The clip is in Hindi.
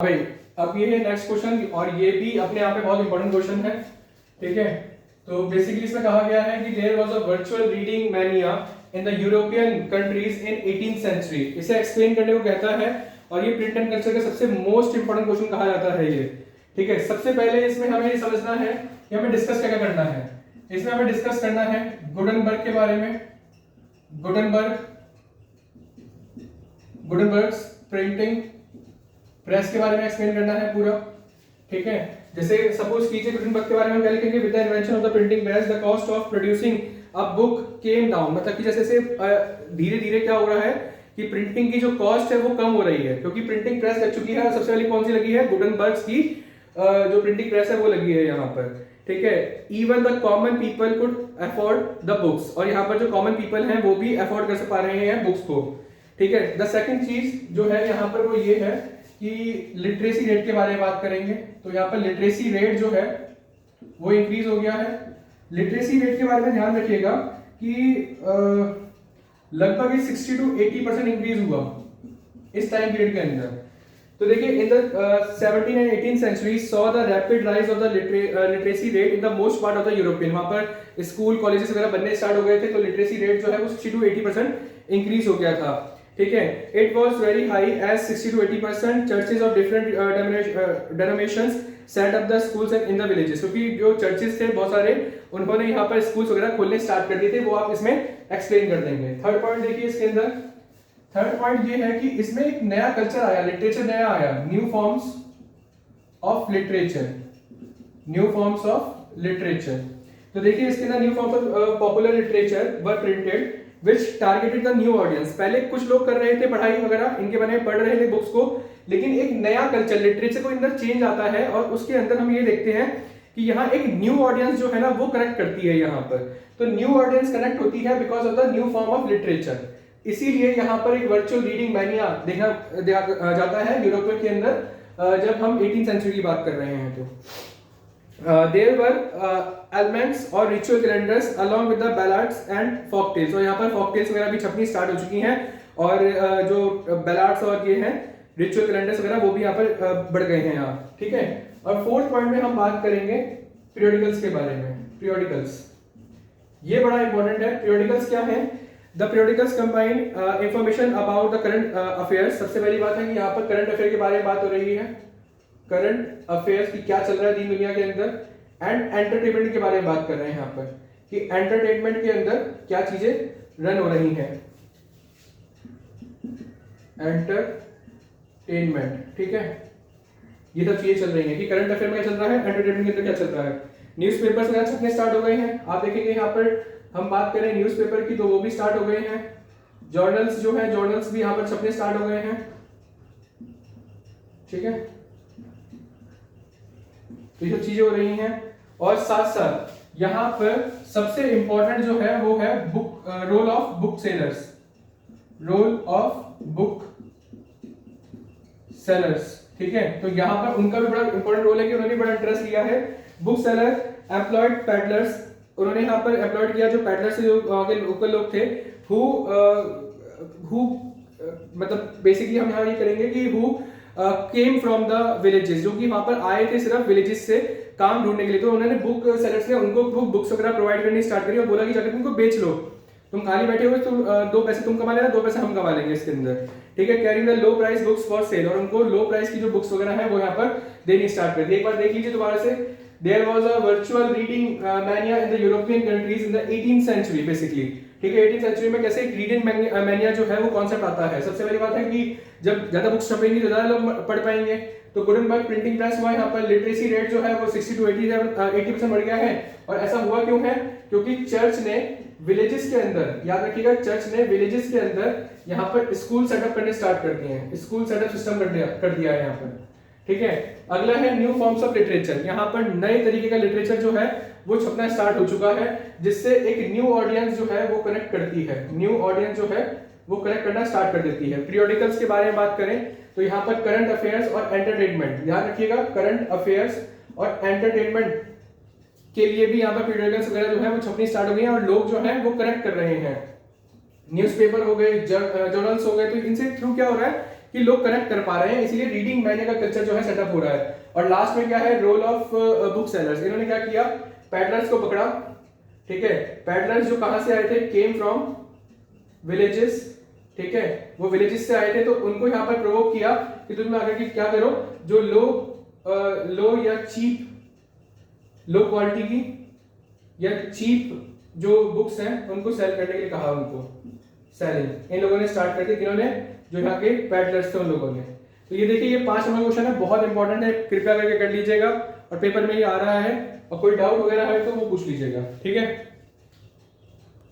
भाई अब ये है नेक्स्ट क्वेश्चन और ये भी अपने आप में बहुत इंपॉर्टेंट क्वेश्चन है। ठीक है, तो बेसिकली इसमें कहा गया है कि there was a virtual reading mania in the European countries in 18th century. इसे एक्सप्लेन करने को कहता है और ये प्रिंट एंड कल्चर का सबसे मोस्ट इंपॉर्टेंट क्वेश्चन कहा जाता है ये। ठीक है, सबसे पहले इसमें हमें ये समझना है कि हमें डिस्कस क्या करना है। इसमें हमें डिस्कस करना है गुटेनबर्ग के बारे में। गुटेनबर्ग्स प्रिंटिंग प्रेस के बारे में एक्सप्लेन करना है पूरा। ठीक है, जैसे सपोज कीजिए गुटेनबर्ग के बारे में हम क्या लिखेंगे, with the invention of the printing press the cost of producing a book came down. मतलब कि जैसे से धीरे धीरे क्या हो रहा है कि प्रिंटिंग की जो कॉस्ट है वो कम हो रही है, क्योंकि प्रिंटिंग प्रेस लग चुकी है। और सबसे पहले कौन सी लगी है, गुटेनबर्ग्स की जो प्रिंटिंग प्रेस है वो लगी है यहाँ पर। ठीक है, even the common people could afford the books, और यहाँ पर जो कॉमन पीपल हैं वो भी अफोर्ड कर पा रहे हैं बुक्स को। ठीक है, द सेकंड चीज जो है यहाँ पर वो ये है कि लिटरेसी रेट के बारे में बात करेंगे। तो यहाँ पर लिटरेसी रेट जो है वो इंक्रीज हो गया है। लिटरेसी रेट के बारे में ध्यान रखिएगा कि लगभग 60 to 80% इंक्रीज हुआ इस टाइम पीरियड के अंदर। तो देखिए in the 17th and 18th century saw the rapid rise of the literacy rate in the most part of the European। वहां पर स्कूल कॉलेजेस वगैरह बनने स्टार्ट हो गए थे, तो लिटरेसी रेट जो है वो 60 to 80% इंक्रीज हो गया था। ठीक है, it was very high as 60 to 80%। Churches of different denominations set up the schools in the villages, क्योंकि जो चर्चेज थे बहुत सारे उन्होंने यहाँ पर स्कूल्स वगैरह खोलने स्टार्ट कर दिए थे, वो आप इसमें एक्सप्लेन कर देंगे। थर्ड पॉइंट देखिए इसके अंदर, थर्ड पॉइंट ये है कि इसमें एक नया कल्चर आया, लिटरेचर नया आया, new forms of literature, new forms of literature. तो देखिए इसके अंदर new forms of popular literature were printed which targeted the new audience। पहले कुछ लोग कर रहे थे पढ़ाई वगैरह, इनके बारे में पढ़ रहे थे बुक्स को, लेकिन एक नया कल्चर लिटरेचर को अंदर चेंज आता है और उसके अंदर हम ये देखते हैं कि यहाँ एक न्यू ऑडियंस जो है ना वो कनेक्ट करती है यहाँ पर। तो न्यू ऑडियंस कनेक्ट होती है because of the new form of literature. इसीलिए यहाँ पर एक वर्चुअल रीडिंग मैनिया देखा जाता है यूरोप के अंदर जब हम 18th सेंचुरी की बात कर रहे हैं। तो there were elements और ritual calendars along with the ballads and folk tales। और यहाँ पर folk tales वगैरह भी छपनी स्टार्ट हो चुकी हैं, और जो ballads और ये हैं ritual calendars वगैरह वो भी यहाँ पर बढ़ गए हैं यहाँ। ठीक है, और फोर्थ पॉइंट में हम बात करेंगे periodicals के बारे में। periodicals ये बड़ा इंपॉर्टेंट है। periodicals क्या है, the periodicals combine information about the current affairs। सबसे पहली बात है कि यहाँ पर current affair के बारे में बात हो रही है, करंट अफेयर्स की क्या चल रहा है दीन दुनिया के अंदर, एंड एंटरटेनमेंट के बारे में बात कर रहे हैं यहाँ पर कि एंटरटेनमेंट के अंदर क्या चीजें रन हो रही हैं, एंटरटेनमेंट। ठीक है, ये सब चीजें चल रही हैं कि करंट अफेयर में क्या चल रहा है, एंटरटेनमेंट के अंदर क्या चल रहा है। न्यूज़पेपर्स वगैरह छपने स्टार्ट हो गए हैं, आप देखेंगे यहाँ पर हम बात करें न्यूज़पेपर की तो वो भी स्टार्ट हो गए हैं। जर्नल्स जो है, जर्नल्स भी यहाँ पर छपने स्टार्ट हो गए हैं। ठीक है, तो ये सब चीजें हो रही हैं। और साथ साथ यहाँ पर सबसे इंपॉर्टेंट जो है वो है book role of book sellers, role of book sellers. ठीक है, तो यहाँ पर उनका भी बड़ा इंपॉर्टेंट रोल है कि उन्होंने बड़ा इंटरेस्ट लिया है। बुक सेलर एम्प्लॉयड पैडलर्स, उन्होंने यहाँ पर एम्प्लॉयड किया जो पैडलर्स जो लोकल लोग थे, हु मतलब बेसिकली हम यहाँ ये करेंगे कि who came from the villages, जो कि वहां पर आए थे सिर्फ विलेजेस से काम ढूंढने के लिए। तो उन्होंने बुक सेलर्स ने उनको बुक्स वगैरह प्रोवाइड करनी स्टार्ट करी और बोला कि जाकर तुमको बेच लो, तुम खाली बैठे हुए तो 2 पैसे तुम कमा लेना, 2 पैसे हम कमा लेंगे इसके अंदर। ठीक है, carrying the low price books for sale, और उनको लो प्राइस की जो बुक्स वगैरह है वो यहाँ पर देनी स्टार्ट कर दी। एक बार देख लीजिए दोबारा से, there was a virtual reading mania in the European countries in the 18th century basically. ठीक है, 18th सेंचुरी में कैसे एक रीडिंग मैनिया जो है वो कॉन्सेप्ट आता है। सबसे पहली बात है कि जब ज्यादा बुक्स छपेंगी तो ज्यादा लोग पढ़ पाएंगे, तो गुटेनबर्ग प्रिंटिंग प्रेस हुआ, यहाँ पर लिटरेसी रेट जो है वो 60 to 80% बढ़ गया है। और ऐसा हुआ क्यों है, क्योंकि चर्च ने विलेजेस के अंदर, याद रखिएगा चर्च ने विलेजेस के अंदर यहाँ पर स्कूल सेटअप करने स्टार्ट कर दिए हैं, स्कूल सेटअप सिस्टम कर दिया है यहाँ पर। ठीक है, अगला है न्यू फॉर्म्स ऑफ लिटरेचर। यहाँ पर नए तरीके का लिटरेचर जो है वो छपना स्टार्ट हो चुका है, जिससे एक न्यू ऑडियंस जो है वो कनेक्ट करती है, न्यू ऑडियंस जो है वो कनेक्ट करना स्टार्ट कर देती है। पीरियोडिकल्स के बारे में बात करें तो यहाँ पर करंट अफेयर्स और एंटरटेनमेंट, ध्यान रखिएगा करंट अफेयर्स और एंटरटेनमेंट के लिए भी यहाँ पर पीरियोडिकल्स वगैरह जो है वो छपनी स्टार्ट हो गई हैं और लोग जो है वो कनेक्ट कर रहे हैं। न्यूज़पेपर हो गए, जर्नल्स हो गए, तो इनसे थ्रू क्या हो रहा है कि लोग कनेक्ट कर पा रहे हैं, इसीलिए रीडिंग मैने का कल्चर जो है सेटअप हो रहा है। और लास्ट में क्या है, रोल ऑफ बुक सेलर्स। इन्होंने क्या किया, पैडलर्स को पकड़ा, ठीक है। पैडलर्स जो कहां से आए थे, केम फ्रॉम विलेजेस, ठीक है, वो विलेजेस से आए थे, तो उनको यहाँ पर प्रोवोक किया कि तुम आगे की क्या करो, जो लो या चीप, लो क्वालिटी की या चीप जो बुक्स हैं उनको सेल करने के लिए कहा, उनको सेलिंग इन लोगों ने स्टार्ट कर दी, किन्होंने, जो यहाँ के पैडलर्स थे उन लोगों ने। तो ये देखिए ये 5 नंबर क्वेश्चन है, बहुत इंपॉर्टेंट है, कृपया करके कर लीजिएगा और पेपर में ये आ रहा है, और कोई डाउट वगैरह है तो वो पूछ लीजिएगा, ठीक है।